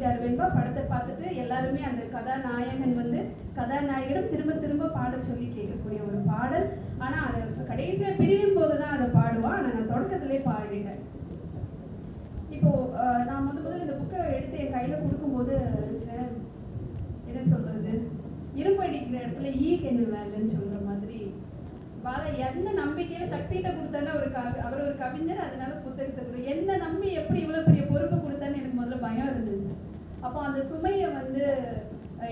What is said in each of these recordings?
96 வெண்பா படத்தை பார்த்துட்டு எல்லாருமே அந்த கதாநாயகன் வந்து கதாநாயகனும் திரும்ப திரும்ப பாட சொல்லி கேட்கக்கூடிய ஒரு பாடல். ஆனா அதை கடைசியில பிரியும் போதுதான் அதை பாடுவான். ஆனா நான் தொடக்கத்திலே பாடிட்டேன். இப்போ நான் முதல்ல இந்த புக்கை எடுத்து என் கையில கொடுக்கும்போது என்ன சொல்றது, இரும்பு அடிக்கிற இடத்துல ஈகென்னு வேலைன்னு சொல்ற மாதிரி பால எந்த நம்பிக்கையில சக்தியிட்ட கொடுத்தானே அவர் ஒரு கவிஞர், அதனால புத்தகத்தை கொடு என்ன நம்பி எப்படி இவ்வளவு பெரிய பொறுப்பை கொடுத்தான்னு எனக்கு முதல்ல பயம் இருந்துச்சு. அப்போ அந்த சுமையை வந்து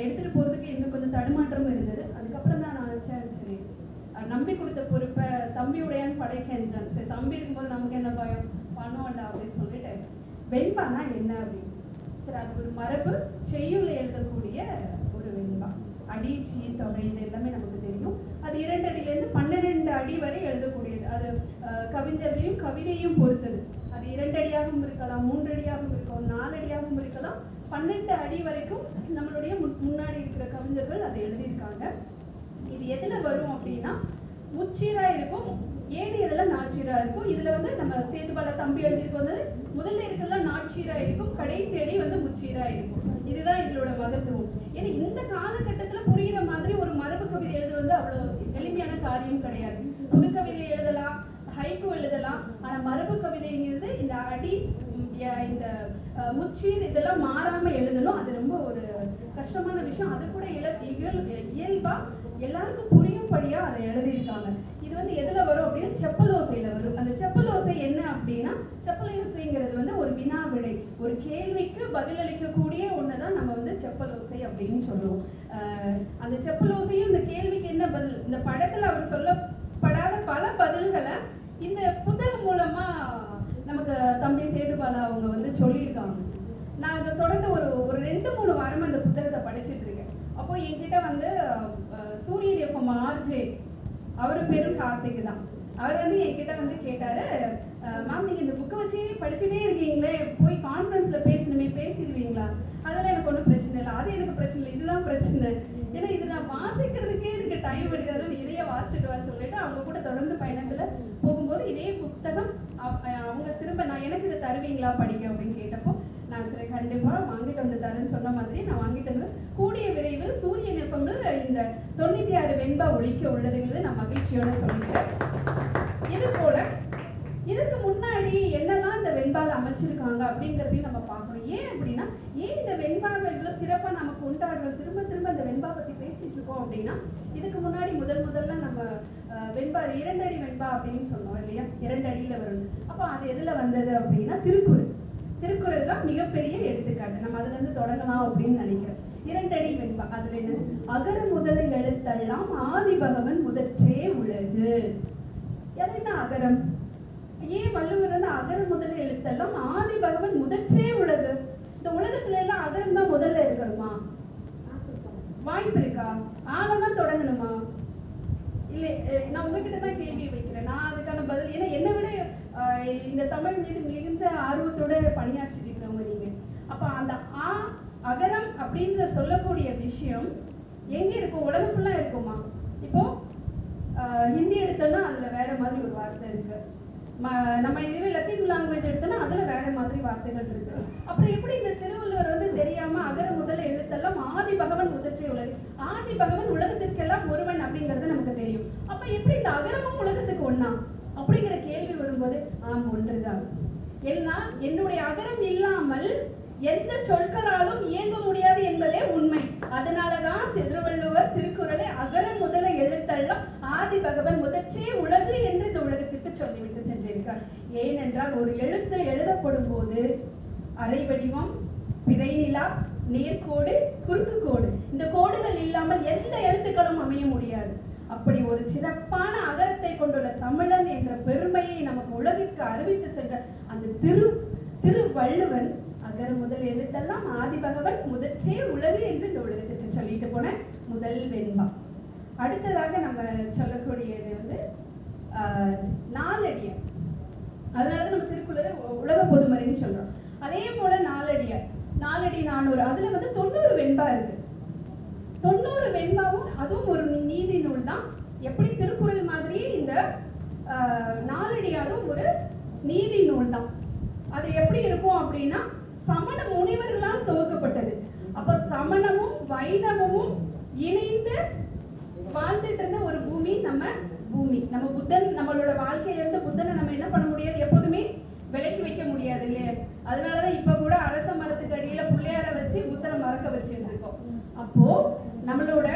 எடுத்துட்டு போறதுக்கு எனக்கு கொஞ்சம் தடுமாற்றமும் இருந்தது. அதுக்கப்புறம் தான் நான் நினைச்சேன், சரி நம்பி கொடுத்த பொறுப்பை தம்பியுடையான்னு படைக்கேன். சரி தம்பி இருக்கும்போது நமக்கு என்ன பயம், பண்ணுவோண்டா அப்படின்னு சொல்லிட்டு வெண்பானா என்ன அப்படின்னு சரி அது ஒரு மரபு செய்யுளை எழுதக்கூடிய ஒரு வெண்பா. அடி சீ தொகை இது எல்லாமே நமக்கு தெரியும். அது 2 அடியிலேருந்து 12 அடி வரை எழுதக்கூடியது. அது கவிஞர்களையும் கவிதையும் பொறுத்தது. அது 2 அடியாகவும் இருக்கலாம், 3 அடியாகவும் இருக்கலாம், 4 அடியாகவும் இருக்கலாம், 12 அடி வரைக்கும் நம்மளுடைய முன்னாடி இருக்கிற கவிஞர்கள் அதை எழுதியிருக்காங்க. இது எதுல வரும் அப்படின்னா முச்சீரா இருக்கும், ஏடி இதெல்லாம் நாச்சீரா இருக்கும். இதுல வந்து நம்ம சேதுபால தம்பி எழுதியிருக்கோம், முதல்ல இருக்கலாம் நாச்சீரா இருக்கும், கடைசி அடி வந்து முச்சீரா இருக்கும். இதுதான் இதோட மகத்துவம். ஏன்னா இந்த காலகட்டத்துல புரியுற மாதிரி ஒரு மரபு கவிதை எழுதுறது அவ்வளவு எளிமையான காரியம் கிடையாது. புது கவிதை எழுதலாம், ஹைக்கூ எழுதலாம், ஆனா மரபு கவிதைங்கிறது இந்த அடி இந்த முச்சீர் இதெல்லாம் மாறாம எழுதணும். அது ரொம்ப ஒரு கஷ்டமான விஷயம். அது கூட இயல்பா எல்லாருக்கும் புரியும்படியா அதை எழுதியிருக்காங்க. இது வந்து எதுல வரும் அப்படின்னா செப்பல் ஓசையில வரும். அந்த செப்பல் ஓசை என்ன அப்படின்னா, செப்பல் ஓசைங்கிறது வந்து ஒரு வினா விடை, ஒரு கேள்விக்கு பதிலளிக்கக்கூடிய ஒண்ணுதான் நம்ம வந்து செப்பல் ஓசை அப்படின்னு சொல்லுவோம். அந்த செப்பல் ஓசையும் இந்த கேள்விக்கு என்ன பதில், இந்த படத்துல அவர் சொல்லப்படாத பல பதில்களை இந்த புத்தகம் மூலமா நமக்கு தம்பி சேதுபாலா அவங்க வந்து சொல்லியிருக்காங்க. நான் இதை தொடர்ந்து ஒரு 2-3 வாரமா இந்த புத்தகத்தை படிச்சுட்டு இருக்கேன். அப்போ என்கிட்ட வந்து சூரியன் எஃப்எம் ஆர்ஜே, அவரு பேரும் கார்த்திக் தான். அவர் வந்து என்கிட்ட வந்து கேட்டாரு, மேம் நீங்க இந்த புக்கை வச்சு படிச்சுட்டே இருக்கீங்களே, போய் கான்ஃபரன்ஸ்ல பேசிடுவீங்களா? அதெல்லாம் எனக்கு ஒன்றும் பிரச்சனை இல்லை, அது எனக்கு பிரச்சனை இல்லை, இதுதான் பிரச்சனை. ஏன்னா இது நான் வாசிக்கிறதுக்கே எனக்கு டைம் எடுக்காது, நிறைய வாசிச்சுட்டு வர சொல்லிட்டு அவங்க கூட தொடர்ந்து பயணத்துல போகும்போது இதே புத்தகம் அவங்க திரும்ப நான் எனக்கு இதை தருவீங்களா படிக்க அப்படின்னு கேட்டப்போ நான் சரி கண்டிப்பா வாங்கிட்டு வந்து தரேன்னு சொன்ன மாதிரி நான் வாங்கிட்டு வந்து கூடிய விரைவில் சூரியன் எஃப்எம்ல இந்த 96 வெண்பா ஒழிக்க உள்ளதுங்கிறது நான் மகிழ்ச்சியோட சொல்லிக்கிறேன். இது போல இதுக்கு முன்னாடி என்னெல்லாம் இந்த வெண்பால அமைச்சிருக்காங்க அப்படிங்கிறதையும் நம்ம பார்க்கணும். ஏன் அப்படின்னா, ஏன் இந்த வெண்பாவை இவ்வளவு சிறப்பா நம்ம கொண்டாடுறோம், திரும்ப திரும்ப இந்த வெண்பா பத்தி பேசிட்டு இருக்கோம் அப்படின்னா, இதுக்கு முன்னாடி முதல்ல நம்ம வெண்பா 2 அடி வெண்பா அப்படின்னு சொன்னோம் இல்லையா, 2 அடியில வரும். அப்போ அது எதுல வந்தது அப்படின்னா திருக்குறள் தான் மிகப்பெரிய எடுத்துக்காட்டு. நம்ம அதுல இருந்து தொடங்கலாம் அப்படின்னு நினைக்கிறேன். 2 அடி வெண்பா அதுல என்ன, அகர முதல எழுத்தெல்லாம் ஆதி பகவன் முதற்றே உலகு. அது என்ன அகரம்? ஏன் வள்ளுவர் வந்து அகர முதல எழுத்தெல்லாம் ஆதி பகவன் முதற்றே உலகு? இந்த உலகத்துல எல்லாம் அகரம் தான் முதல்ல இருக்கணுமா? வாய்ப்பு இருக்கா? ஆழதான் தொடங்கணுமா? இல்லை, நான் உங்ககிட்ட தான் கேள்வி வைக்கிறேன். நான் அதுக்கான பதில், ஏன்னா என்னை விட இந்த தமிழ் மீது மிகுந்த ஆர்வத்தோட பணியாற்றிட்டு இருக்கிறவங்க நீங்க. அப்ப அந்த அகரம் அப்படின்ற சொல்லக்கூடிய விஷயம் எங்க இருக்கும்? உலகம் ஃபுல்லா இருக்குமா? இப்போ ஹிந்தி எடுத்தோம்னா அதுல வேற மாதிரி ஒரு வார்த்தை இருக்கு, நம்ம இதுவே லத்தீன் லாங்குவேஜ் எடுத்தோம்னா அதுல வேற மாதிரி வார்த்தைகள் இருக்கு. அப்புறம் எப்படி இந்த திருவள்ளுவர் வந்து தெரியாம அகர முதல எழுத்தெல்லாம் ஆதி பகவன் முதற்றே உலகு, ஆதி பகவன் உலகத்திற்கெல்லாம் ஒருவன் அப்படிங்கிறது நமக்கு தெரியும். அப்ப எப்படி இந்த அகரமும் உலகத்துக்கு ஒண்ணா அப்படிங்கிற கேள்வி வரும்போது ஒன்றுதான். ஏன்னா என்னுடைய அகரம் இல்லாமல் எந்த சொற்களாலும் இயங்க முடியாது என்பதே உண்மை. அதனாலதான் திருவள்ளுவர் திருக்குறளை அகர முதல எழுத்தெல்லாம் ஆதி பகவன் முதற்றே உலகு என்று இந்த உலகத்திற்கு சொல்லிவிட்டு சென்றிருக்கார். ஏனென்றால் ஒரு எழுத்து எழுதப்படும் போது அரை வடிவம், பிறைநிலா, நேர்கோடு, குறுக்கு கோடு, இந்த கோடுகள் இல்லாமல் எந்த எழுத்துக்களும் அமைய முடியாது. அப்படி ஒரு சிறப்பான அகரத்தை கொண்டுள்ள தமிழன் என்ற பெருமையை நமக்கு உலகிற்கு அறிவித்து சென்ற அந்த திருவள்ளுவன் அகர முதல் எழுத்தெல்லாம் ஆதி பகவன் முதற்றே உலகு என்று இந்த உலகத்திற்கு சொல்லிட்டு போன முதல் வெண்பா. அடுத்ததாக நம்ம சொல்லக்கூடியது வந்து நாலடியார். அதனாலதான் நம்ம திருக்குறளை உலக பொதுமறைன்னு சொல்றோம். அதே போல நாலடியார், 4 அடி 400, அதுல வந்து 90 வெண்பா இருக்கு. 90 வெண்பாவும் அதுவும் ஒரு நீதி நூல் தான். எப்படி திருக்குறள் மாதிரி இந்த நாலடியாரும் ஒரு நீதி நூல் தான். அது எப்படி இருக்கும் அப்படின்னா, சமண முனிவர்களால் துவக்கப்பட்டது. அப்ப சமணமும் வைணவமும் இணைந்து வாழ்ந்துட்டு இருந்த ஒரு பூமி நம்ம பூமி. நம்ம புத்தன் நம்மளோட வாழ்க்கையில இருந்து புத்தனை நம்ம என்ன பண்ண முடியாது, எப்போதுமே விலக்கி வைக்க முடியாது இல்லையா? அதனாலதான் இப்ப கூட அரச மரத்துக்கு அடியில பிள்ளையார வச்சு புத்தனை மறக்க வச்சுட்டு இருக்கோம். அப்போ நம்மளோட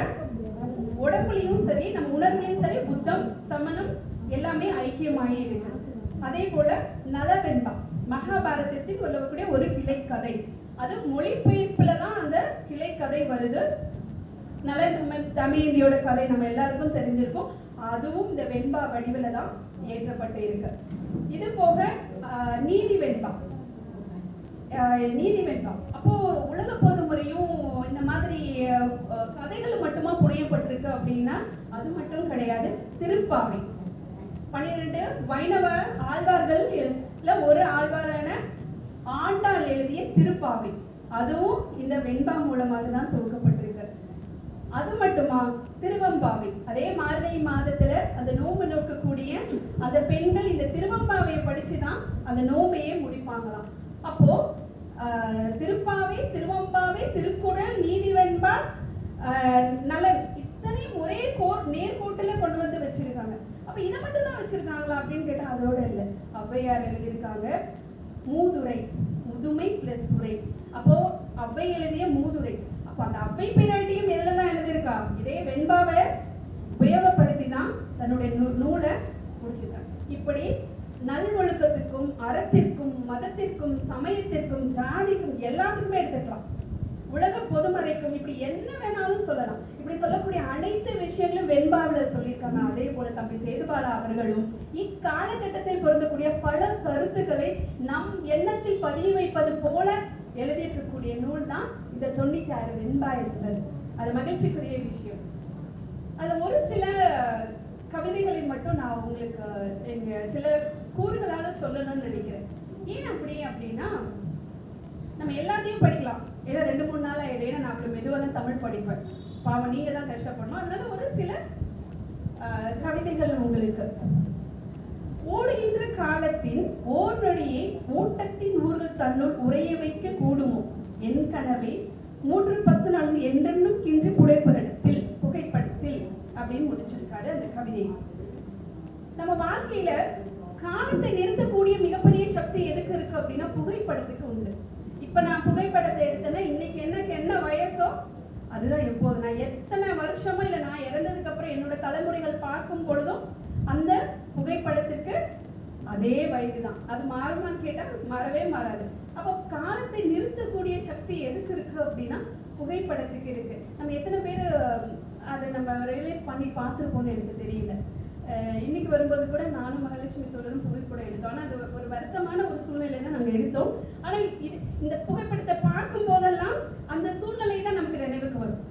உடம்புலையும் சரி நம்ம உணர்வுலையும் சரி புத்தம் சமணம் எல்லாமே ஐக்கியமாகி இருக்கு. அதே போல நலவெண்பா மகாபாரதத்தில் சொல்லக்கூடிய ஒரு கிளை கதை. அது மொழிபெயர்ப்புல தான் அந்த கிளை கதை வருது. நல தமயந்தியோட கதை நம்ம எல்லாருக்கும் தெரிஞ்சிருக்கும். அதுவும் இந்த வெண்பா வடிவில தான் ஏற்றப்பட்டு இருக்கு. இது போக நீதி வெண்பா. நீதி வெண்பா அப்போ உலக பொது முறையும் இந்த மாதிரி கதைகள் மட்டுமா புனையப்பட்டிருக்கு அப்படின்னா அது மட்டும் கிடையாது. திருப்பாவை 12 வைணவ ஆழ்வார்கள் ஒரு ஆழ்வாரான ஆண்டாள் எழுதிய திருப்பாவை, அதுவும் இந்த வெண்பா மூலமாக தான் துவக்கப்பட்டிருக்கு. அது மட்டுமா, திருவம்பாவை அதே மார்கழி மாதத்துல அந்த நோம்பு நோக்கக்கூடிய அந்த பெண்கள் இந்த திருவம்பாவையை படிச்சுதான் அந்த நோம்பையே முடிப்பாங்களாம். அப்போ திருப்பாவை, திருவம்பாவை, திருக்குறள், நீதி வெண்பா, நலன் இத்தனை ஒரே நேர்கோட்டுல கொண்டு வந்து வச்சிருக்காங்க. அப்ப இதை மட்டும் தான் வச்சிருக்காங்களா அப்படின்னு கேட்டா அதோட இல்லை. ஔவையார் எழுதியிருக்காங்க மூதுரை, முதுமை பிளஸ் உரை. அப்போ ஔவை எழுதிய மூதுரை. அப்ப அந்த ஔவை பின்னாடியும் எதுல தான் எழுதியிருக்கா, இதே வெண்பாவை உபயோகப்படுத்தி தான் தன்னுடைய நூலை முடிச்சிருக்காங்க. இப்படி நல்வொழுக்கத்துக்கும் அறத்திற்கும் மதத்திற்கும் சமயத்திற்கும் ஜாதிக்கும் எல்லாத்துக்குமே எடுத்துக்கலாம். உலக பொதுமறைக்கும் இப்படி என்ன வேணாலும் சொல்லலாம். இப்படி சொல்லக்கூடிய அனைத்து விஷயங்களும் வெண்பாவில் சொல்லியிருக்காங்க. அதே போல தம்பி சேதுபாலா அவர்களும் இக்காலகட்டத்தில் பொருந்தக்கூடிய பல கருத்துக்களை நம் எண்ணத்தில் பதிய வைப்பது போல எழுதியிருக்கக்கூடிய நூல் தான் இந்த 96 வெண்பா என்பது. அது மகிழ்ச்சிக்குரிய விஷயம். அதுல ஒரு சில கவிதைகளை மட்டும் நான் உங்களுக்கு சில கூறுகளாக சொல்லணும்னு நினைக்கிறேன். ஏன் அப்படி அப்படின்னா, நம்ம எல்லாத்தையும் படிக்கலாம். ஏன்னா 2-3 நாள் ஆயிடும். ஏன்னா நான் அப்படி மெதுவாக தான் தமிழ் படிப்பேன். பாவம் நீங்க தான் கஷ்டப்படணும். அதனால ஒரு சில கவிதைகள் உங்களுக்கு. ஓடுகின்ற காலத்தின் ஓர் நொடியை ஓட்டத்தின் ஊர்கள் தன்னுள் உரைய வைக்க கூடுமோ என் கனவை 3-10 நாள் என்றென்னும் கின்று புகைப்படத்தில் அப்படின்னு முடிச்சிருக்காரு அந்த கவிதை. நம்ம வாழ்க்கையில காலத்தை நிறுத்தக்கூடிய மிகப்பெரிய சக்தி எதுக்கு இருக்கு அப்படின்னா புகைப்படத்துக்கு உண்டு. இப்ப நான் புகைப்படத்தை எடுத்தேன்னா இன்னைக்கு எனக்கு என்ன வயசோ அதுதான் எப்போது. நான் எத்தனை வருஷமா இல்ல நான் இறந்ததுக்கு அப்புறம் என்னோட தலைமுறைகள் பார்க்கும் பொழுதும் அந்த புகைப்படத்துக்கு அதே வயது தான். அது மாறுமான்னு கேட்டா மாறவே மாறாது. அப்போ காலத்தை நிறுத்தக்கூடிய சக்தி எதுக்கு இருக்கு அப்படின்னா புகைப்படத்துக்கு இருக்கு. நம்ம எத்தனை பேர் அதை நம்ம ரியலைஸ் பண்ணி பார்த்துருப்போம்னு எனக்கு தெரியல. இன்னைக்கு வரும்போது கூட நானும் மகாலட்சுமி தோழரும் புகைப்படம் எடுத்தோம். ஆனால் அது ஒரு வருத்தமான ஒரு சூழ்நிலை தான் நாங்கள் எடுத்தோம். ஆனால் இந்த புகைப்படத்தை பார்க்கும் போதெல்லாம் அந்த சூழ்நிலை தான் நமக்கு நினைவுக்கு வரும்.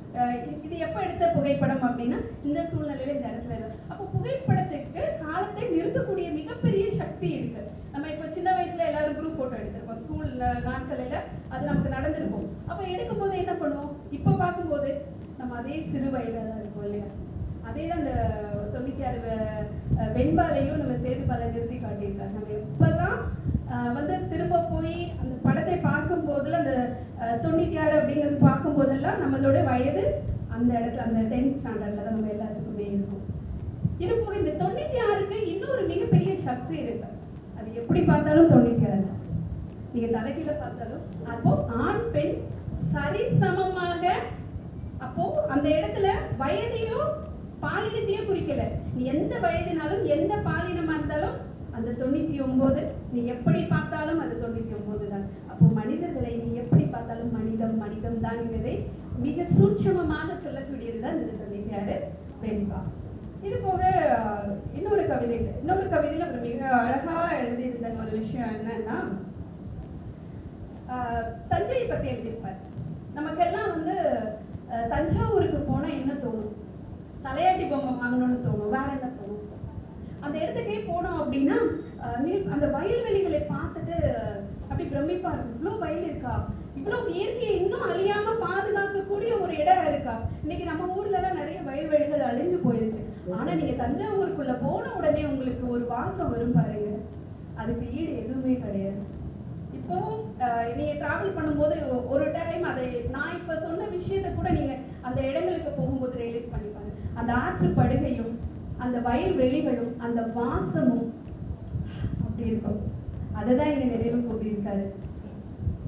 இது எப்போ எடுத்த புகைப்படம் அப்படின்னா இந்த சூழ்நிலையில இந்த இடத்துல இருக்கு. அப்போ புகைப்படத்துக்கு காலத்தை நிறுத்தக்கூடிய மிகப்பெரிய சக்தி இருக்கு. நம்ம இப்போ சின்ன வயசுல எல்லாரும் குரூப் போட்டோ எடுத்திருப்போம். ஸ்கூல் நாட்களில் அது நமக்கு நடந்திருக்கும். அப்போ எடுக்கும் போது என்ன பண்ணுவோம், இப்போ பார்க்கும்போது நம்ம அதே சிறு வயதாக தான் இருக்கும் இல்லையா? அதே தான் இந்த 96 வெண்பாலையும் நம்ம சேதுபாலை நிறுத்தி காட்டியிருக்காங்க. நம்ம எப்பெல்லாம் திரும்ப போய் அந்த படத்தை பார்க்கும் போதுல அந்த 96 அப்படிங்கிறது பார்க்கும் போதெல்லாம் நம்மளோட வயது அந்த இடத்துல அந்த 10th ஸ்டாண்டர்ட்ல தான் நம்ம எல்லாத்துக்குமே இருக்கும். இது போக இந்த 96க்கு இன்னொரு மிகப்பெரிய சக்தி இருக்கு. அது எப்படி பார்த்தாலும் 96 நீங்க தலைகீழ பார்த்தாலும் அப்போ ஆண் பெண் சரிசமமாக. அப்போ அந்த இடத்துல வயதையும் பாலினத்தையும் குறிக்கல. நீ எந்த வயதினாலும் எந்த பாலினமா இருந்தாலும் அந்த 99 நீ எப்படி பார்த்தாலும் அது 99 தான். அப்போ மனிதர்களை நீ எப்படி பார்த்தாலும் மனிதம் தான் என்பதை மிக சூட்சமமாக சொல்லக்கூடியதுதான் இந்த 96 வெண்பா. இது போக இன்னொரு கவிதையில அவர் மிக அழகா எழுதியிருந்த ஒரு விஷயம் என்னன்னா, தஞ்சையை பத்தி எழுதியிருப்பார். நமக்கெல்லாம் தஞ்சாவூருக்கு போனா என்ன தோணும், தலையாட்டி பொம்மை வாங்கணும்னு தோணும். வேற என்ன தோணும்? அந்த இடத்துக்கே போனோம் அப்படின்னா அந்த வயல்வெளிகளை பார்த்துட்டு அப்படி பிரமிப்பா இருக்கும். இவ்வளோ வயல் இருக்கா, இவ்வளோ இயற்கையை இன்னும் அழியாம பாதுகாக்கக்கூடிய ஒரு இடம் இருக்கா. இன்னைக்கு நம்ம ஊர்ல எல்லாம் நிறைய வயல்வெளிகள் அழிஞ்சு போயிருச்சு. ஆனா நீங்க தஞ்சாவூருக்குள்ள போன உடனே உங்களுக்கு ஒரு வாசம் வரும் பாருங்க, அதுக்கு ஈடு எதுவுமே கிடையாது. இப்பவும் நீங்க டிராவல் பண்ணும்போது ஒரு டைம் அதை நான் இப்ப சொன்ன விஷயத்த கூட நீங்க அந்த இடங்களுக்கு போகும்போது ரியலைஸ் பண்ணிப்பாங்க. அந்த ஆற்று படுகையும் அந்த வயல்வெளிகளும் அந்த வாசமும் அப்படி இருக்கும். அதுதான் இங்க நினைவு கூட்டியிருக்காரு.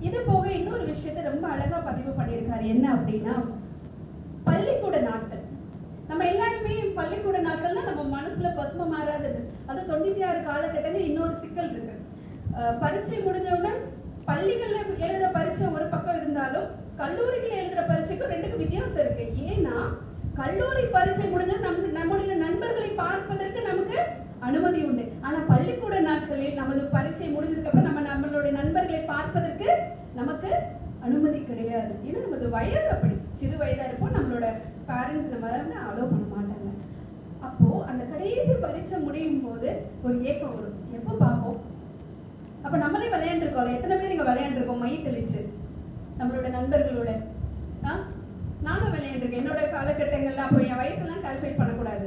இது போக இன்னொரு விஷயத்த ரொம்ப அழகா பதிவு பண்ணியிருக்காரு. என்ன அப்படின்னா, பள்ளிக்கூட நாட்கள். நம்ம எல்லாருமே பள்ளிக்கூட நாட்கள்னா நம்ம மனசுல பசுமை மாறாதது. அது 96 காலகட்டத்தில் இன்னொரு சிக்கல் இருக்கு. பரீட்சை முடிஞ்சவுடனே பள்ளிகள்ல எழுதுற பரீட்சை ஒரு பக்கம் இருந்தாலும் கல்லூரிகள் எழுதுற பரீட்சைக்கும் ரெண்டுக்கும் வித்தியாசம் இருக்கு. ஏன்னா கல்லூரி பரீட்சை முடிஞ்சா நம்முடைய நண்பர்களை பார்ப்பதற்கு நமக்கு அனுமதி உண்டு. ஆனா பள்ளிக்கூட நாட்களில் நமது பரீட்சை முடிஞ்சதுக்கு அப்புறம் நம்மளுடைய நண்பர்களை பார்ப்பதற்கு நமக்கு அனுமதி கிடையாது. ஏன்னா நமது வயது அப்படி சிறு வயதா இருப்போம். நம்மளோட பேரண்ட்ஸ் நம்ம வந்து அலோவ் பண்ண மாட்டாங்க. அப்போ அந்த கடைசி பரீட்சை முடியும் போது ஒரு ஏக்கம் வரும். எப்போ பார்ப்போம்? அப்ப நம்மளே விளையாண்டுருக்கோம்ல. எத்தனை பேர் இங்க விளையாண்டுருக்கோம் மை தெளிச்சு நம்மளோட நண்பர்களோட? நானும் விளையாண்டுருக்கேன் என்னோட காலகட்டங்கள்ல. அப்போ என் வயசெல்லாம் கால்குலேட் பண்ணக்கூடாது.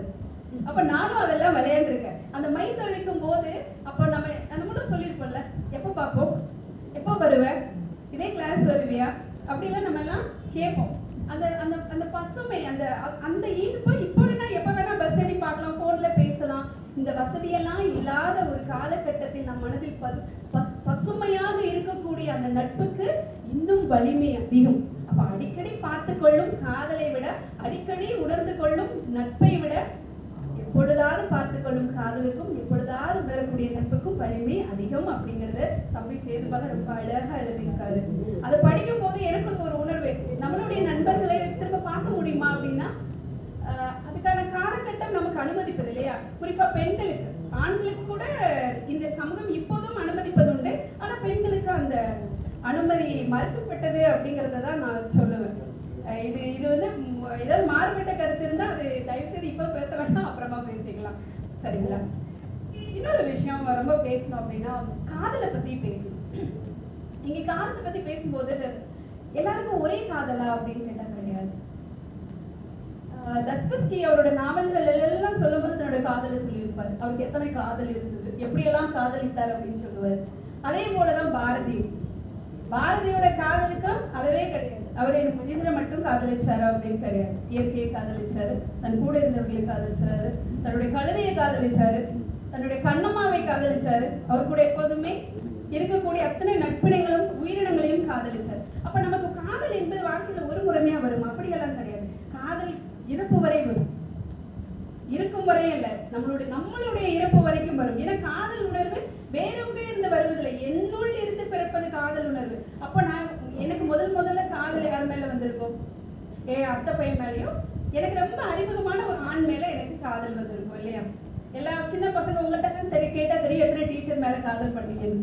அப்ப நானும் அதெல்லாம் விளையாண்டுருக்கேன். அந்த மை தெளிக்கும் போது அப்போ நம்மளும் சொல்லியிருப்போம்ல, எப்போ பார்ப்போம், எப்போ வருவேன், இதே கிளாஸ் வருவியா அப்படிலாம் நம்ம எல்லாம் கேட்போம். அந்த அந்த அந்த பசுமை, அந்த அந்த ஈர்ப்பு இப்போ எப்போ வேணா பஸ் ஏறி பார்க்கலாம், போன்ல பேசலாம். இந்த வசதியெல்லாம் இல்லாத ஒரு காலகட்டத்தில் நம் மனதில் பசுமையாக இருக்கக்கூடிய அந்த நட்புக்கு இன்னும் வலிமை அதிகம். அப்ப அடிக்கடி பார்த்து கொள்ளும் காதலை விட, அடிக்கடி உணர்ந்து கொள்ளும் நட்பை விட, எப்பொழுதாவது பார்த்து கொள்ளும் காதலுக்கும் எப்பொழுதாவது உணரக்கூடிய நட்புக்கும் வலிமை அதிகம் அப்படிங்கறது தம்பி சேதுபால ரொம்ப அழகா எழுதியிருக்காரு. அதை படிக்கும் போது எனக்கு ஒரு உணர்வு, நம்மளுடைய நண்பர்களை திரும்ப பார்க்க முடியுமா அப்படின்னா அதுக்கான காலகட்டம் நமக்கு அனுமதிப்பது இல்லையா? குறிப்பா பெண்களுக்கு. ஆண்களுக்கு கூட இந்த சமூகம் இப்போதும் அனுமதிப்பது உண்டு. ஆனா பெண்களுக்கு அந்த அனுமதி மறுக்கப்பட்டது அப்படிங்கறத தான் நான் சொல்லுவேன். இது வந்து ஏதாவது மாறுபட்ட கருத்து இருந்தா அது தயவு செய்து இப்ப பேச வேண்டாம், அப்புறமா பேசிக்கலாம், சரிங்களா? இன்னொரு விஷயம் ரொம்ப பேசணும் அப்படின்னா காதலை பத்தி பேசணும். இங்க காதலை பத்தி பேசும்போது எல்லாருக்கும் ஒரே காதலா அப்படின்னு கேட்டா கிடையாது. தஸ்தஸ்கி அவரோட நாவல்கள் எல்லாம் சொல்லும்போது தன்னோட காதலை சொல்லியிருப்பார். அவருக்கு எத்தனை காதல் இருந்தது, எப்படியெல்லாம் காதலித்தார் அப்படின்னு சொல்லுவார். அதே போலதான் பாரதியோட காதலுக்கும் அதவே கிடையாது. அவர் எனக்கு மனிதரை மட்டும் காதலிச்சாரு அப்படின்னு கிடையாது. இயற்கையை காதலிச்சாரு, தன் கூட இருந்தவர்களை காதலிச்சாரு, தன்னுடைய கழுதையை காதலிச்சாரு, தன்னுடைய கண்ணம்மாவை காதலிச்சாரு. அவர் கூட எப்போதுமே இருக்கக்கூடிய அத்தனை நட்பினங்களும் உயிரினங்களையும் காதலிச்சாரு. அப்ப நமக்கு காதல் என்பது வாழ்க்கையில ஒரு முறைமையா வரும் அப்படியெல்லாம் கிடையாது. காதல் இறப்பு வரை வரும், இருக்கும் வரை அல்ல, நம்மளுடைய இறப்பு வரைக்கும் வரும். ஏன்னா காதல் உணர்வு வேறொங்க இருந்து வருவதில்லை, என்னுள் இருந்து பிறப்பது காதல் உணர்வு. அப்ப எனக்கு முதல்ல காதல் யார் மேல வந்திருக்கும்? அத்தை பையன் மேலேயும் எனக்கு ரொம்ப அறிமுகமான ஒரு ஆண் மேல எனக்கு காதல் வந்திருக்கும் இல்லையா? எல்லா சின்ன பசங்க உங்கள்கிட்ட கேட்டா தெரியும் எத்தனை டீச்சர் மேல காதல் பண்ணீங்கன்னு.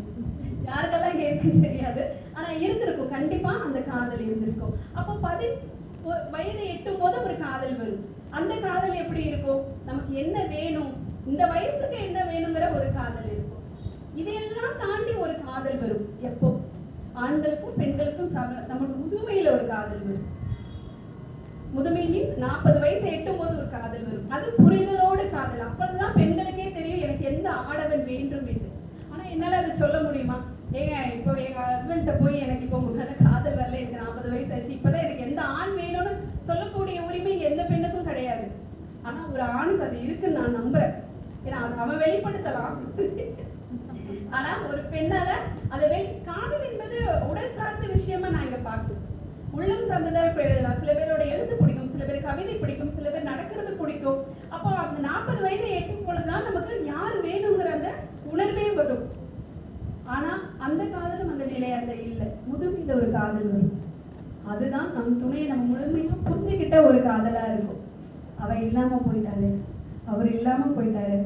யாருக்கெல்லாம் கேட்குன்னு தெரியாது, ஆனா இருந்திருக்கும், கண்டிப்பா அந்த காதல் இருந்திருக்கும். அப்போ வயதை எட்டும் போது ஒரு காதல் வரும். அந்த காதல் எப்படி இருக்கும்? நமக்கு என்ன வேணும், இந்த வயசுக்கு என்ன வேணுங்கிற ஒரு காதல் இருக்கும். இதையெல்லாம் தாண்டி ஒரு காதல் வரும். எப்போ? ஆண்களுக்கும் பெண்களுக்கும் நமக்கு முதுமையில ஒரு காதல் வரும். முதுமை மீன்ஸ் 40 வயசு எட்டும் போது ஒரு காதல் வரும். அது புரிதலோடு காதல். அப்பதான் பெண்களுக்கே தெரியும் எனக்கு எந்த ஆடவன் வேண்டும் என்று. ஆனா என்னால அதை சொல்ல முடியுமா? இப்போ எங்க ஹஸ்பண்ட போய் எனக்கு இப்போ முன்னால காதல் வரல, எனக்கு 40 வயசு ஆச்சு, இப்பதான் எனக்கு எந்த ஆண் வேணும்னு சொல்லக்கூடிய உரிமை எந்த பெண்ணுக்கும் கிடையாது. ஆனா ஒரு ஆணுக்கு அது இருக்குன்னு நான் நம்புறேன். ஏன்னா அவன் வெளிப்படுத்தலாம், ஆனா ஒரு பெண்ணால அதை காதல் என்பது உடல் சார்ந்த விஷயமா நான் இங்க பார்க்கணும். உள்ளம் சார்ந்ததா இப்ப எழுதலாம். சில பேரோட எழுத்து பிடிக்கும், சில பேர் கவிதை பிடிக்கும், சில பேர் நடக்கிறது பிடிக்கும். அப்போ அந்த 40 வயதை எட்டும் பொழுதுதான் நமக்கு யார் வேணுங்கிற அந்த உணர்வே வரும். ஆனா அந்த காதலும் அந்த நிலையாக இல்லை. முதுமையில ஒரு காதல் வரும். அதுதான் நம் துணையை நம்ம முழுமையா புரிஞ்சுக்கிட்ட ஒரு காதலா இருக்கும். அவ இல்லாம போயிட்டாரு, அவர் இல்லாம போயிட்டாரு,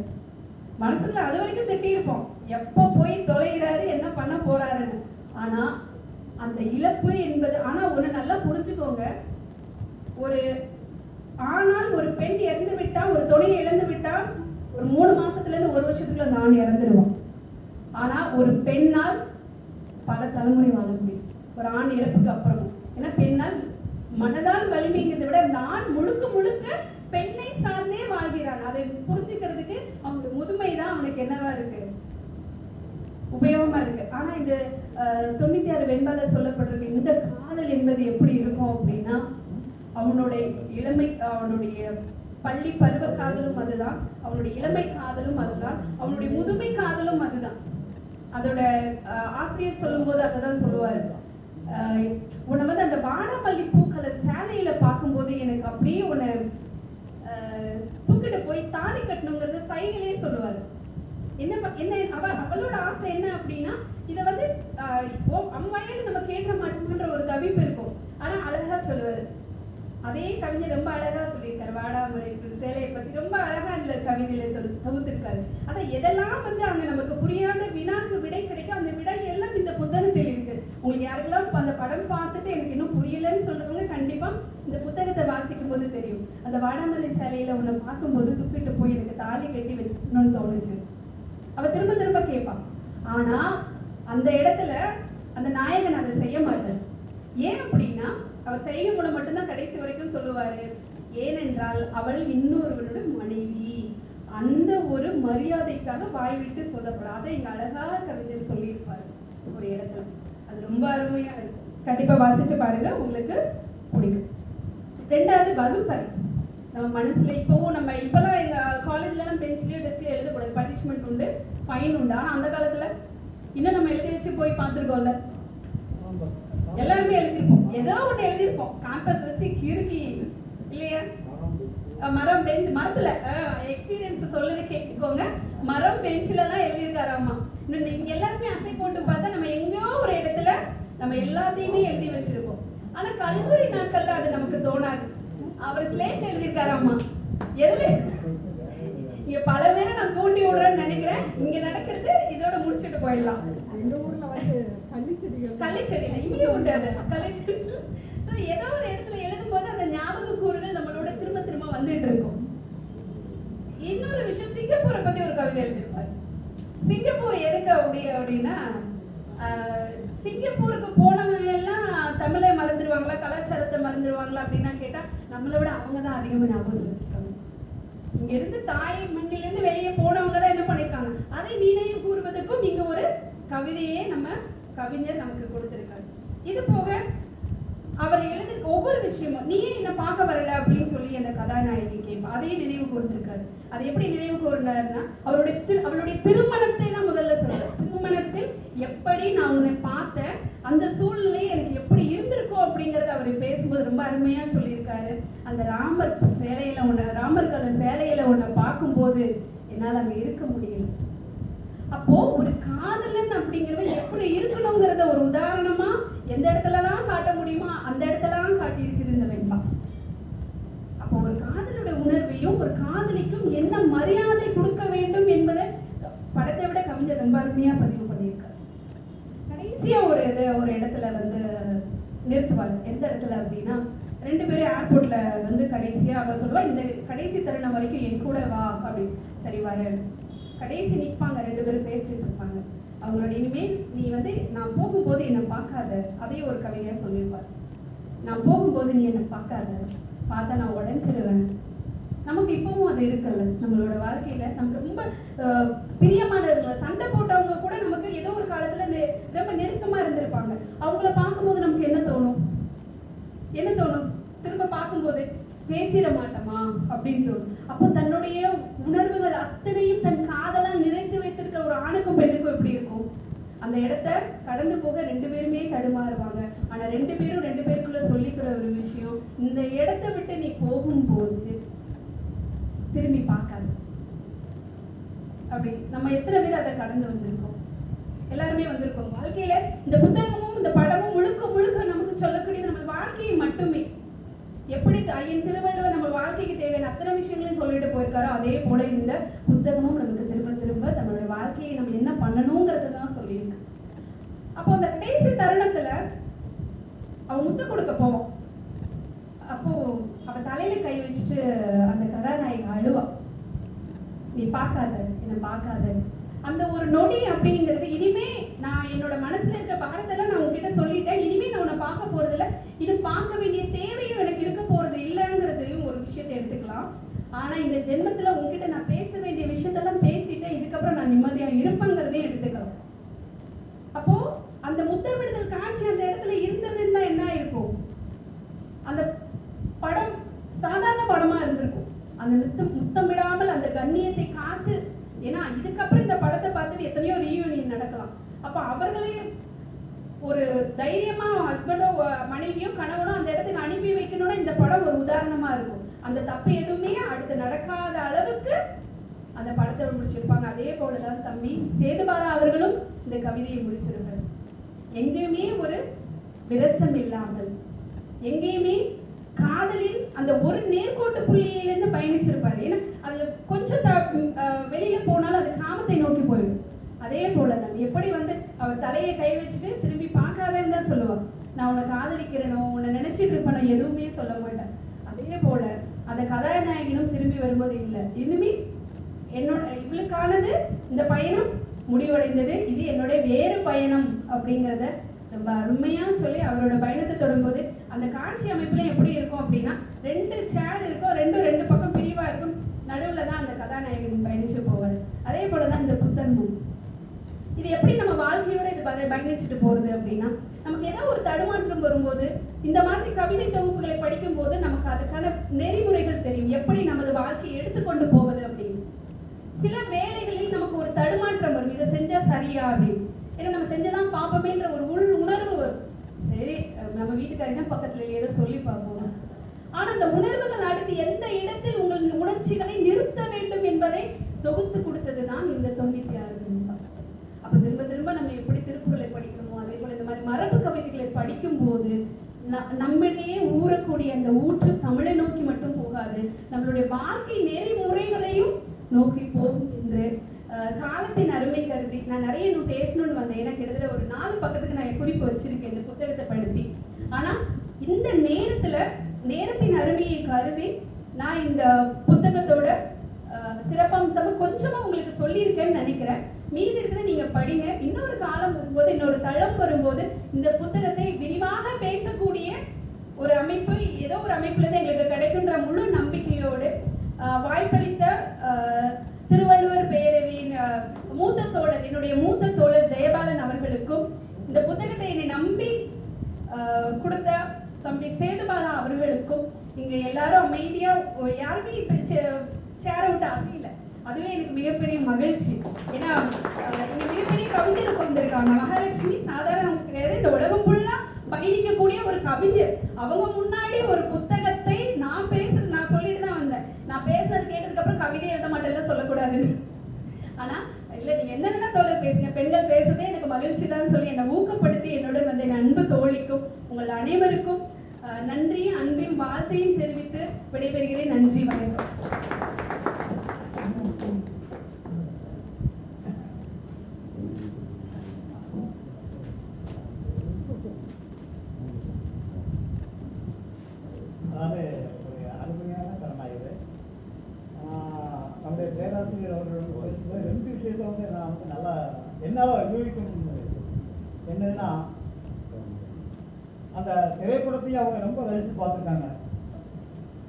மனசுக்குள்ள அது வரைக்கும் திட்டியிருப்போம், எப்போ போய் தொலைகிறாரு, என்ன பண்ண போறாருன்னு. ஆனா அந்த இழப்பு என்பது, ஆனா ஒண்ணு நல்லா புரிஞ்சுக்கோங்க, ஒரு ஆனால் ஒரு பெண் இறந்து விட்டா, ஒரு துணையை இழந்து விட்டா ஒரு 3 மாசத்துல இருந்து 1 வருஷத்துக்குள்ள நான் இறந்துருவோம். ஆனா ஒரு பெண்ணால் பல தலைமுறை வாழ முடியும், ஒரு ஆண் இறப்புக்கு அப்புறமும். ஏன்னா பெண்ணால் மனதால் வலிமைங்கிறத விட அந்த ஆண் முழுக்க முழுக்க பெண்ணை சார்ந்தே வாழ்கிறான். அதை புரிஞ்சுக்கிறதுக்கு அவனுக்கு முதுமை தான் அவனுக்கு என்னவா இருக்கு, உபயோகமா இருக்கு. ஆனா இந்த 96 வெண்பால சொல்லப்பட்டிருக்கு இந்த காதல் என்பது எப்படி இருக்கும் அப்படின்னா, அவனுடைய பள்ளி பருவ காதலும் அதுதான், அவனுடைய இளமை காதலும் அதுதான், அவனுடைய முதுமை காதலும் அதுதான். அதோட ஆசிரியர் சொல்லும் போது அதைதான் சொல்லுவாரு. உன்னை வந்து அந்த வானமல்லி பூக்கலர் சேலையில பார்க்கும்போது எனக்கு அப்படியே உன்னை தூக்கிட்டு போய் தாலி கட்டணுங்கிறத சைகையிலே சொல்லுவாரு. அவளோட ஆசை என்ன அப்படின்னா, இதை வந்து இப்போ அம்மையில நம்ம கேட்க மாட்டோம்ன்ற ஒரு தவிப்பு இருக்கும். ஆனா அழகா சொல்லுவாரு. அதே கவிஞர் ரொம்ப அழகா சொல்லியிருக்காரு. வாடாமலைப்பு சேலையை பத்தி ரொம்ப அழகா இந்த கவிதையில தொகுத்திருக்காரு. அதான் எதெல்லாம் வந்து அங்க நமக்கு புரியாத வினாக்கு விடை கிடைக்கும், அந்த விடை எல்லாம் இந்த புத்தகத்தில் இருக்கு. உங்களுக்கு யாருக்கெல்லாம் அந்த படம் பார்த்துட்டு எனக்கு இன்னும் புரியலன்னு சொல்றவங்க கண்டிப்பா இந்த புத்தகத்தை வாசிக்கும் போது தெரியும். அந்த வாடாமலை சேலையில உன்னை பார்க்கும்போது துப்பிட்டு போய் எனக்கு தாலி கட்டி வச்சுக்கணும்னு தோணுச்சு. அவ திரும்ப திரும்ப கேட்பான். ஆனா அந்த இடத்துல அந்த நாயகன் அதை செய்ய மாட்டார். ஏன் அப்படின்னா, அவர் செய்யும் மூலம் மட்டும்தான் கடைசி வரைக்கும் சொல்லுவாரு. ஏனென்றால் அவள் இன்னொருவனோட மனைவி. அந்த ஒரு மரியாதைக்காக வாய் விட்டு சொல்லப்படும். அதை எங்க அழகா கவிஞர் சொல்லியிருப்பாரு ஒரு இடத்துல. அது ரொம்ப அருமையா இருக்கும். கண்டிப்பா வாசிச்சு பாருங்க, உங்களுக்கு பிடிக்கும். ரெண்டாவது வகுப்பறை. நம்ம மனசுல இப்பெல்லாம் எங்க காலேஜ்ல எல்லாம் பெஞ்சிலயோ டெஸ்க்லயோ எழுதக்கூடாது, பனிஷ்மெண்ட் உண்டு, ஃபைன் உண்டு. ஆனா அந்த காலத்துல இன்னும் நம்ம எழுதி வச்சு போய் பார்த்துருக்கோம்ல, எல்லாருமே எழுதிருப்போம், ஏதோ ஒண்ணு எழுதிருப்போம். கேம்பஸ் வச்சு கிறுக்கி இல்லையா, மரம் பெஞ்ச் மரத்துல எக்ஸ்பீரியன்ஸ் சொல்லுது கேட்டுக்கோங்க. மரம் பெஞ்சில எல்லாம் எழுதியிருக்காரு அம்மா. நீங்க எல்லாருமே அசை போட்டு பார்த்தா நம்ம எங்கேயோ ஒரு இடத்துல நம்ம எல்லாத்தையுமே எழுதி வச்சிருப்போம். ஆனா கல்லூரி நாட்கள்ல அது நமக்கு தோணாது. அவர் ஸ்லேட்ல எழுதியிருக்காரு அம்மா. எதுல இங்க பல பேரை நான் தூண்டி விடுறேன்னு நினைக்கிறேன். இங்க நடக்கிறது இதோட முடிச்சுட்டு போயிடலாம். இந்த ஊர்ல வந்து கள்ளிச்செடியில இங்கேயும் உண்டு அது கள்ளிச்செடி. ஏதோ ஒரு இடத்துல எழுதும் போது அந்த ஞாபக கூறுகள் நம்மளோட திரும்ப திரும்ப வந்துட்டு இருக்கும். இன்னொரு விஷயம், சிங்கப்பூரை பத்தி ஒரு கவிதை எழுதியிருப்பாரு. சிங்கப்பூர் எதுக்கு அப்படின்னா, சிங்கப்பூருக்கு போனவங்க எல்லாம் தமிழை மறந்துடுவாங்களா, கலாச்சாரத்தை மறந்துடுவாங்களா அப்படின்னா கேட்டா, நம்மளை விட அவங்க தான் அதிகமா ஞாபகம் வச்சிருக்காங்க. இங்க இருந்து தாய் மண்ணிலிருந்து வெளியே போனவங்க தான் என்ன பண்ணிருக்காங்க, அதை நினைவு கூறுவதற்கும் இங்க ஒரு கவிதையே நம்ம கவிஞர் நமக்கு கொடுத்திருக்காரு. இது போக அவர் எழுதி ஒவ்வொரு விஷயமும், நீ என்ன பார்க்க வரல அப்படின்னு சொல்லி அந்த கதாநாயகி கேட்பா, அதையும் நினைவு கூர்ந்திருக்காரு. அதை எப்படி நினைவு கூர்ந்தாருன்னா, அவளுடைய திருமணத்தை தான் முதல்ல சொல்றாரு. திருமணத்தில் எப்படி நான் உன்னை பார்த்தேன், அந்த சூழ்நிலை எனக்கு எப்படி இருந்திருக்கும் அப்படிங்கறத அவர் பேசும்போது ரொம்ப அருமையா சொல்லியிருக்காரு. அந்த ராமர் கலர் சேலையில உன்னை பார்க்கும்போது என்னால் அங்க இருக்க முடியல. அப்போ ஒரு காதலன் அப்படிங்கிறவன் எப்படி இருக்கணுங்கிறத ஒரு உதாரணமா எந்த இடத்துலலாம் காட்ட முடியுமோ அந்த இடத்துலலாம் காட்டி இருக்குது இந்த வெண்பா. அப்போ ஒரு காதலுடைய உணர்வையும் ஒரு காதலிக்கும் என்ன மரியாதை கொடுக்க வேண்டும் என்பதை படத்தை விட கவிஞர் ரொம்ப அருமையா பதிவு பண்ணியிருக்காரு. கடைசியா ஒரு இடத்துல வந்து நிறுத்துவாங்க. எந்த இடத்துல அப்படின்னா, ரெண்டு பேரும் ஏர்போர்ட்ல வந்து கடைசியா அவ சொல்லுவா, இந்த கடைசி தருணம் வரைக்கும் என் கூட வா அப்படி. சரி வர கடைசி நிற்பாங்க, ரெண்டு பேரும் பேசிட்டு இருப்பாங்க. அவங்களோட இனிமேல் நீ வந்து நான் போகும்போது என்னை பார்க்காத, அதையும் ஒரு கவிதையா சொல்லியிருப்பார். நான் போகும்போது நீ என்னை பார்க்காத, பார்த்தா நான் உடஞ்சிடுவேன். நமக்கு இப்பவும் அது இருக்குல்ல, நம்மளோட வாழ்க்கையில நமக்கு ரொம்ப பிரியமானவங்க, சண்டை போட்டவங்க கூட நமக்கு ஏதோ ஒரு காலத்துல ரொம்ப நெருக்கமா இருந்திருப்பாங்க. அவங்கள பார்க்கும்போது நமக்கு என்ன தோணும், திரும்ப பார்க்கும்போது பேசிட மாட்டோமா அப்படின்னு தோணும். அப்போ தன்னுடைய உணர்வுகள் அத்தனையும் தன் காதலா நினைத்து வைத்திருக்க ஒரு ஆணுக்கும் பெண்ணுக்கும் எப்படி இருக்கும், அந்த இடத்த கடந்து போக ரெண்டு பேருமே தடுமாறுவாங்க. ஆனா ரெண்டு பேருக்குள்ள சொல்லிக்கிற ஒரு விஷயம், இந்த இடத்த விட்டு நீ போகும்போது திரும்பி பார்க்காது. அப்படி நம்ம எத்தனை பேர் அதை கடந்து வந்திருக்கோம்? எல்லாருமே வந்திருக்கோம். வாழ்க்கையில இந்த புத்தகமும் இந்த படமும் முழுக்க நமக்கு சொல்லக்கூடியது நம்ம வாழ்க்கையை மட்டுமே. எப்படி ஐயன் திருவள்ளுவர் நம்ம வாழ்க்கைக்கு தேவையான அத்தனை விஷயங்களையும் சொல்லிட்டு போயிருக்காரோ, அதே போல இந்த புத்தகமும் நமக்கு திரும்ப நம்மளுடைய வாழ்க்கையை நம்ம என்ன பண்ணணுங்கிறதுதான் சொல்லியிருக்கு. அப்போ அந்த கடைசி தருணத்துல அவன் முத்த கொடுக்க போவோம். அப்போ அவ தலையில கை வச்சுட்டு அந்த கதாநாயகி அழுவா, நீ பார்க்காத, என்ன பார்க்காத. அந்த ஒரு நொடி அப்படிங்கிறது, இனிமே நான் என்னோட மனசுல இருக்கிற பாரத்தெல்லாம் நான் உங்ககிட்ட சொல்லிட்டேன், இனிமே நான் உன்னை பார்க்க போறது இல்லை, இது பார்க்க வேண்டிய தேவையும் எனக்கு இருக்க போறது இல்லைங்கிறதையும் ஒரு விஷயத்தை எடுத்துக்கலாம். ஆனா இந்த ஜென்மத்துல உங்ககிட்ட நான் பேச வேண்டிய விஷயத்தெல்லாம் பேசிட்டேன், இதுக்கப்புறம் நான் நிம்மதியா இருப்பேங்கிறதையும் எடுத்துக்கலாம். அந்த முத்தமிடுதல் காட்சி அந்த இடத்துல இருந்ததுன்னா என்ன இருக்கும்? அந்த படம் சாதாரண படமா இருந்திருக்கும். அந்த முத்தமிடாமல் அந்த கண்ணியத்தை காத்து, ஏன்னா இதுக்கப்புறம் இந்த படத்தை பார்த்துட்டு எத்தனையோ ரீயூனியன் நடக்கலாம். அப்ப அவர்களே ஒரு தைரியமா ஹஸ்பண்டோ மனைவியோ கணவனோ அந்த இடத்துக்கு அனுப்பி வைக்கணும்னா இந்த படம் ஒரு உதாரணமா இருக்கும். அந்த தப்பு எதுவுமே அடுத்து நடக்காத அளவுக்கு அந்த படத்தை முடிச்சிருப்பாங்க. அதே போலதான் தம்பி சேதுபாலா அவர்களும் இந்த கவிதையை முடிச்சிருப்பார். எங்கேயுமே ஒரு விரசம் இல்லாமல், எங்கேயுமே காதலில் அந்த ஒரு நேர்கோட்டு புள்ளியிலிருந்து பயணிச்சிருப்பாரு. ஏன்னா அதுல கொஞ்சம் வெளியில போனாலும் அது காமத்தை நோக்கி போயிடும். அதே போலதான் எப்படி அவர் தலையை கை வச்சுட்டு திரும்பி பார்க்காதன்னு தான் சொல்லுவாங்க. நான் உன்னை காதலிக்கிறேனோ உன்னை நினைச்சிட்டு இருப்பேனோ எதுவுமே சொல்ல மாட்டேன். அதே போல அந்த கதாநாயகனும் திரும்பி வரும்போது இல்லை, இனிமே என்னோட இவளுக்கானது இந்த பயணம் முடிவடைந்தது, இது என்னோட வேறு பயணம் அப்படிங்கிறத ரொம்ப அருமையா சொல்லி அவரோட பயணத்தை தொடரும்போது அந்த காட்சி அமைப்புல எப்படி இருக்கும் அப்படின்னா 2 சேர் இருக்கும், ரெண்டு பக்கம் பிரிவா இருக்கும், நடுவுல தான் அந்த கதாநாயகன் பயணிச்சு போவார். அதே போலதான் இந்த புத்தகமும். இது எப்படி நம்ம வாழ்க்கையோட இது பயணிச்சுட்டு போறது அப்படின்னா, நமக்கு ஏதோ ஒரு தடுமாற்றம் வரும்போது இந்த மாதிரி கவிதை தொகுப்புகளை படிக்கும் போது நமக்கு அதுக்கான நெறிமுறைகள் தெரியும், எப்படி நமது வாழ்க்கையை எடுத்துக்கொண்டு போவது அப்படின்னு. சில வேலைகளில் நமக்கு ஒரு தடுமாற்றம் வரும், இதை செஞ்சா சரியா அப்படின்னு. ஏன்னா நம்ம செஞ்சதான் பார்ப்போமேன்ற ஒரு உணர்வு வரும். சரி நம்ம வீட்டுக்காரங்க பக்கத்துல ஏதோ சொல்லி பார்ப்போம். ஆனா அந்த உணர்வுகள் அடுத்து எந்த இடத்தில் உங்கள் உணர்ச்சிகளை நிறுத்த வேண்டும் என்பதை தொகுத்து கொடுத்ததுதான் இந்த 96 நிமிடம். அப்ப திரும்ப திரும்ப நம்ம எப்படி திருக்குறளை படிக்கணுமோ அதே போல இந்த மாதிரி மரபு கவிதைகளை படிக்கும் போது நம்மளையே ஊறக்கூடிய அந்த ஊற்று தமிழை நோக்கி மட்டும் போகாது, நம்மளுடைய வாழ்க்கை நெறிமுறைகளையும் நோக்கி போகும் என்று காலத்தின் அருமை கருதி நான் நிறைய இன்னும் பேசணும்னு வந்தேன். ஏன்னா கிட்டத்தட்ட ஒரு 4 பக்கத்துக்கு நான் குறிப்பு வச்சிருக்கேன் இந்த புத்தகத்தை படுத்தி. ஆனா இந்த நேரத்தின் அருமையை கருதி நான் இந்த புத்தகத்தோட சிறப்பம்சம் கொஞ்சமா உங்களுக்கு சொல்லியிருக்கேன்னு நினைக்கிறேன். மீதி இருக்கிறத நீங்க படிங்க. இன்னொரு காலம் வரும்போது, இன்னொரு தளம் வரும்போது இந்த புத்தகத்தை விரிவாக பேசக்கூடிய ஒரு அமைப்பு ஏதோ ஒரு அமைப்புல இருந்து எங்களுக்கு கிடைக்குன்ற முழு நம்பிக்கையோடு வாய்ப்பளித்த திருவள்ளுவர் பேரவையின் மூத்த தோழர், என்னுடைய மூத்த தோழர் ஜெயபாலன் அவர்களுக்கும், இந்த புத்தகத்தை என்னை நம்பி கொடுத்த தம்பி சேதுபாலா அவர்களுக்கும், இங்க எல்லாரும் அமைதியா யாருமே சேர விட்டு அசையில, அதுவே எனக்கு மிகப்பெரிய மகிழ்ச்சி. ஏன்னா இங்க மிகப்பெரிய கவிஞர் கொண்டிருக்காங்க. மகாலட்சுமி சாதாரண கிடையாது, இந்த உலகம் ஃபுல்லா பயணிக்கக்கூடிய ஒரு கவிஞர். அவங்க முன்னாடி ஒரு புத்தகத்தை நான் சொல்லிட்டு தான் வந்தேன். நான் பேசுறது கேட்டதுக்கு அப்புறம் கவிதை எழுத மாட்டேன் சொல்லக்கூடாதுன்னு. ஆனா இல்ல நீங்க என்ன வேணா தோழர் பேசுங்க, பெண்கள் பேசுறதே எனக்கு மகிழ்ச்சி தான் சொல்லி என்னை ஊக்கப்படுத்தி என்னுடன் வந்த என் அன்பு தோழிக்கும் உங்கள் அனைவருக்கும் நன்றியும் அன்பையும் வாழ்த்தையும் தெரிவித்து விடைபெறுகிறேன். நன்றி, வணக்கம். அதாவது ஒரு அருமையான தருணம். நம்முடைய பேராசிரியர் அவர்கள் பேசும்போது 2 விஷயத்தை நான் நல்லா என்னால் யூகிக்கணும். என்னதுன்னா, அந்த திரைப்படத்தையும் அவங்க ரொம்ப ரசித்து பார்த்துருக்காங்க.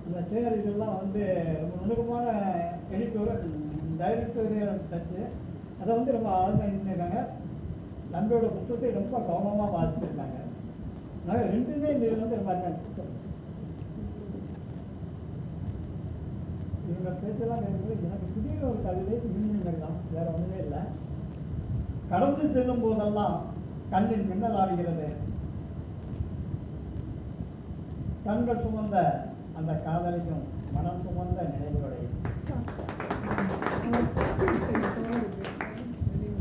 இந்த சேகரிகள்லாம் ரொம்ப நுணுக்கமான எடிட்டோர் டைரக்டர் தச்சு அதை ரொம்ப ஆழ்ந்து இருந்திருக்காங்க. நம்மளோட புத்தகத்தை ரொம்ப கவனமாக வாசிச்சிருக்காங்க. அதனால் 2மே இந்த ரொம்ப இவங்க பேச்செல்லாம் கேட்கும்போது எனக்கு திடீர்னு ஒரு கவிதை மின்மின்னல் தான், வேற ஒன்றுமே இல்லை. கடந்து செல்லும் போதெல்லாம் கண்ணில் மின்னல் ஆடுகிறது, கண்கள் சுமந்த அந்த காதலையும் மனம் சுமந்த நினைவுகளையும்.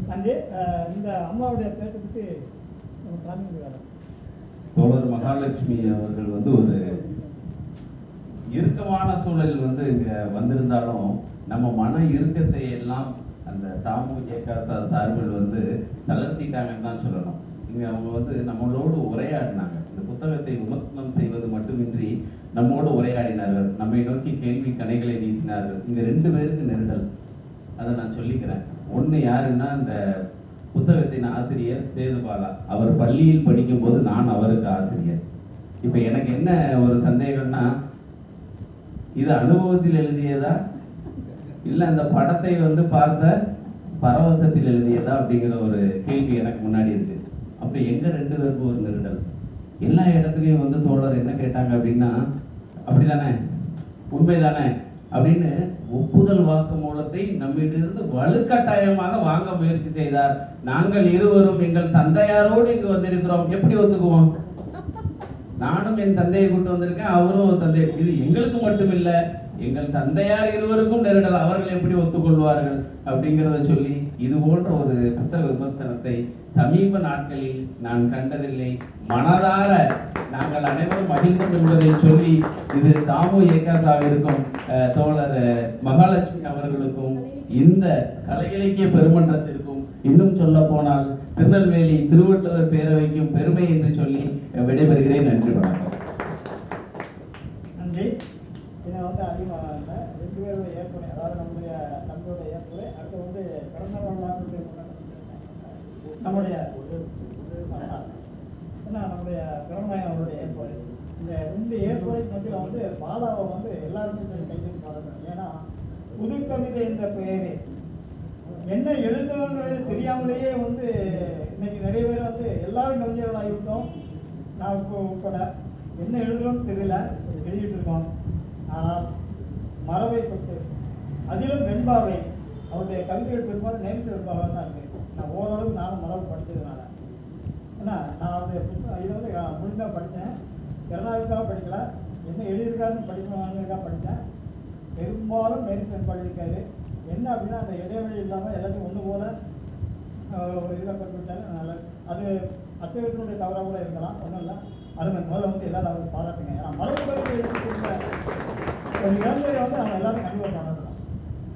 நன்றி. இந்த அம்மாவுடைய பேச்சை பற்றி நம்ம சாமி வேலை தோழர் மகாலட்சுமி அவர்கள் ஒரு இறுக்கமான சூழல் இங்கே வந்திருந்தாலும் நம்ம மன இறுக்கத்தை எல்லாம் அந்த தாமுக சார்பில் தளர்த்திட்டாங்கன்னு தான் சொல்லணும். இங்கே அவங்க நம்மளோடு உரையாடினாங்க. இந்த புத்தகத்தை விமர்சனம் செய்வது மட்டுமின்றி நம்மோடு உரையாடினார்கள், நம்மை நோக்கி கேள்வி கணைகளை வீசினார்கள். இங்கே 2 பேருக்கு நெருடல், அதை நான் சொல்லிக்கிறேன். ஒன்று யாருன்னா, இந்த புத்தகத்தின் ஆசிரியர் சேதுபாலா. அவர் பள்ளியில் படிக்கும்போது நான் அவருக்கு ஆசிரியர். இப்போ எனக்கு என்ன ஒரு சந்தேகம்னா, இது அனுபவத்தில் எழுதியதா இல்லை அந்த படத்தை பார்த்த பரவசத்தில் எழுதியதா அப்படிங்கிற ஒரு கேள்வி எனக்கு முன்னாடி இருக்கு. அப்போ எங்கள் 2 பேருக்கும் ஒரு நெருடல். எல்லா இடத்துலையும் வந்து தோழர் என்ன கேட்டாங்க அப்படின்னா, அப்படிதானே, உண்மைதானே அப்படின்னு ஒப்புதல் வாக்குமூலத்தை நம்மிடமிருந்து வலுக்கட்டாயமாக வாங்க முயற்சி செய்தார். நாங்கள் இருவரும் எங்கள் தந்தையாரோடு இங்கு வந்திருக்கிறோம், எப்படி ஒத்துக்குவோம்? நானும் என் தந்தையை கூட்டு வந்திருக்கேன், அவரும் ஒரு தந்தை. இது எங்களுக்கு மட்டுமில்லை, எங்கள் தந்தையார் இருவருக்கும் நெருடல், அவர்கள் எப்படி ஒத்துக்கொள்வார்கள் அப்படிங்கிறத சொல்லி இது போன்ற ஒரு புத்தக விமர்சனத்தை சமீப நாட்களில் நான் கண்டதில்லை. மனதார நாங்கள் அனைவரும் மகிழ்ந்தோம் என்பதை சொல்லி இது தாமு ஏகாசாவிற்கும் தோழர் மகாலட்சுமி அவர்களுக்கும் இந்த கலை இலக்கிய பெருமன்றத்திற்கும் இன்னும் சொல்ல போனால் திருநெல்வேலி திருவள்ளுவர் பேரவைக்கும் பெருமை என்று சொல்லி விடைபெறுகிறேன். நன்றி, வணக்கம். நன்றி. இதை வந்து அதிகமாக 2 பேரோட ஏற்புரை, அதாவது நம்முடைய தம்பியோட ஏற்புரை, அடுத்து வந்து பிறந்த வரலாற்று நம்முடைய நம்முடைய பிறந்தநாயகம் அவருடைய ஏற்புரை. இந்த 2 ஏற்புரைக்கு மத்தியில் வந்து பாலாவை வந்து எல்லாருமே சரி கைது பாடணும். ஏன்னா புது கவிதை என்ற பெயரே என்ன எழுதுவங்கிறது தெரியாமலேயே வந்து இன்னைக்கு நிறைய பேர் வந்து எல்லாரும் கவிஞர்களாகிவிட்டோம். நான் உட்பட என்ன எழுதுறோம்னு தெரியல, எழுதிட்டு இருக்கோம். ஆனால் மரபை பற்றி அதிலும் வெண்பாவை அவருடைய கவிதைகள் பெரும்பாலும் நேரிசை வெண்பாவாக தான் இருக்கு. நான் ஓரளவுக்கு நானும் மரபு படித்ததுனால ஏன்னா நான் அவருடைய இதை வந்து முழுமையாக படித்தேன். கருணாவுக்காக படிக்கல, என்ன எழுதியிருக்காருன்னு படிக்கணுங்கிறதுக்காக படித்தேன். பெரும்பாலும் நேரிசை வெண்பா எழுதியிருக்காரு. என்ன அப்படின்னா அந்த இடைவெளி இல்லாமல் எல்லாத்தையும் ஒன்று போல ஒரு இதில் பண்ணிவிட்டாரு. நல்லா அது அச்சகத்தினுடைய தவறாக கூட இருக்கலாம், ஒன்றும் இல்லை. அருமை. முதல்ல வந்து எல்லாரும் அவருக்கு பாராட்டுங்க. ஏன்னா மரபு பற்றி எழுதியிருக்கிற ஒரு இளைஞரை வந்து நம்ம எல்லாரும் கண்டிப்பாக பாராட்டலாம்.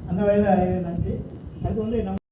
அந்த வகையில் நன்றி. அடுத்து வந்து நம்ம